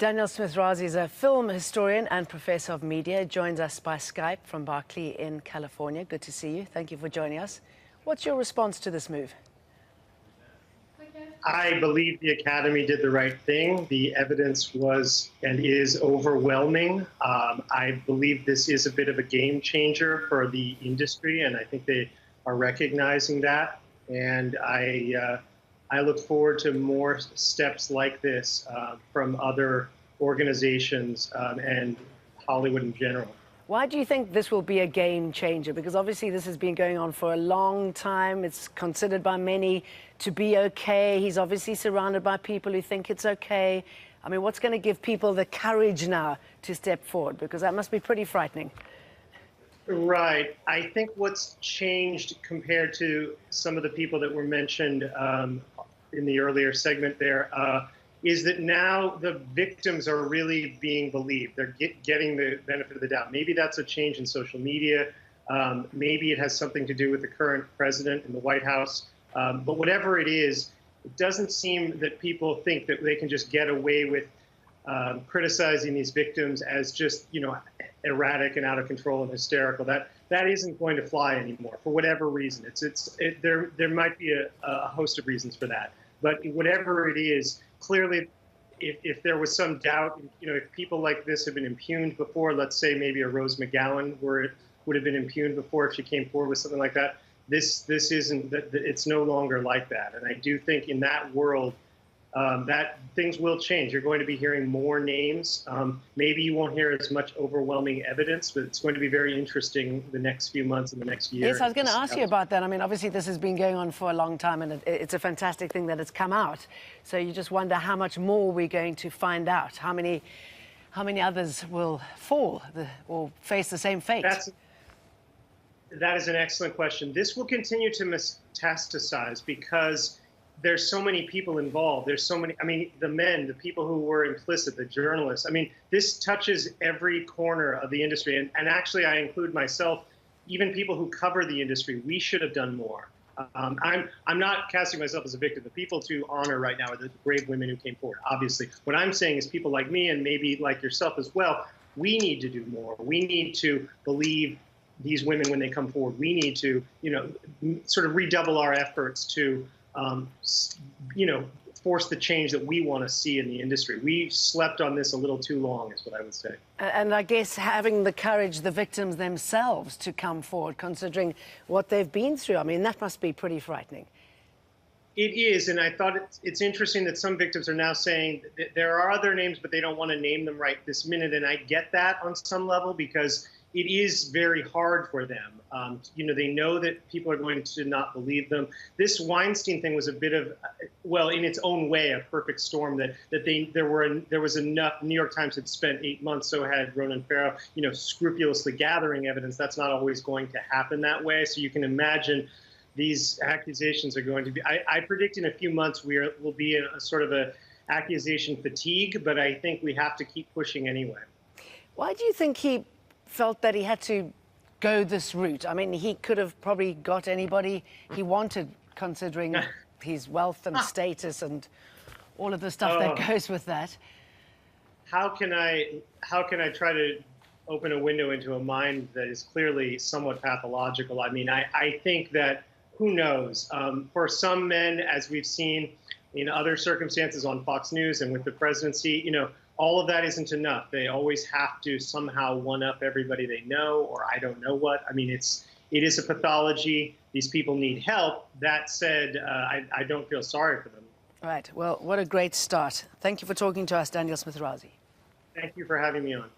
Daniel Smith-Rowsey is a film historian and professor of media. Joins us by Skype from Berkeley in California. Good to see you. Thank you for joining us. What's your response to this move? I believe the Academy did the right thing. The evidence was and is overwhelming. I believe this is a bit of a game changer for the industry, and I think they are recognizing that. And I look forward to more steps like this from other organizations and Hollywood in general. Why do you think this will be a game changer? Because obviously this has been going on for a long time. It's considered by many to be okay. He's obviously surrounded by people who think it's okay. I mean, what's going to give people the courage now to step forward? Because that must be pretty frightening. Right. I think what's changed compared to some of the people that were mentioned in the earlier segment there is that now the victims are really being believed. They're getting the benefit of the doubt. Maybe that's a change in social media. Maybe it has something to do with the current president in the White House. But whatever it is, it doesn't seem that people think that they can just get away with criticizing these victims as just, erratic and out of control and hysterical. That isn't going to fly anymore for whatever reason. There might be a host of reasons for that. But whatever it is, clearly, if there was some doubt, if people like this have been impugned before, let's say maybe a Rose McGowan would have been impugned before if she came forward with something like that. This isn't, it's no longer like that. And I do think in that world, that things will change. You're going to be hearing more names. Maybe you won't hear as much overwhelming evidence, but it's going to be very interesting the next few months and the next year. Yes, I was going to ask you about that. I mean, obviously this has been going on for a long time, and it's a fantastic thing that it's come out. So you just wonder how much more we're going to find out. How many others will fall or face the same fate? That is an excellent question. This will continue to metastasize because there's so many people involved. There's so many, the men, the people who were implicit, the journalists. This touches every corner of the industry. And actually, I include myself, even people who cover the industry. We should have done more. I'm not casting myself as a victim. The people to honor right now are the brave women who came forward, obviously. What I'm saying is people like me and maybe like yourself as well, we need to do more. We need to believe these women when they come forward. We need to, sort of redouble our efforts to force the change that we want to see in the industry. We slept on this a little too long, is what I would say. And I guess having the courage, the victims themselves, to come forward, considering what they've been through, that must be pretty frightening. It is, and I thought it's interesting that some victims are now saying that there are other names, but they don't want to name them right this minute, and I get that on some level because it is very hard for them. They know that people are going to not believe them. This Weinstein thing was a bit of, well, in its own way, a perfect storm that there was enough. New York Times had spent 8 months, so had Ronan Farrow, scrupulously gathering evidence. That's not always going to happen that way. So you can imagine these accusations are going to be, I predict in a few months we'll be in a sort of a accusation fatigue, but I think we have to keep pushing anyway. Why do you think he felt that he had to go this route? He could have probably got anybody he wanted, considering his wealth and status and all of the stuff that goes with that. How can I try to open a window into a mind that is clearly somewhat pathological? I think that, who knows? For some men, as we've seen in other circumstances on Fox News and with the presidency, all of that isn't enough. They always have to somehow one-up everybody they know, or I don't know what. It is a pathology. These people need help. That said, I don't feel sorry for them. Right. Well, what a great start. Thank you for talking to us, Daniel Smith-Rowsey. Thank you for having me on.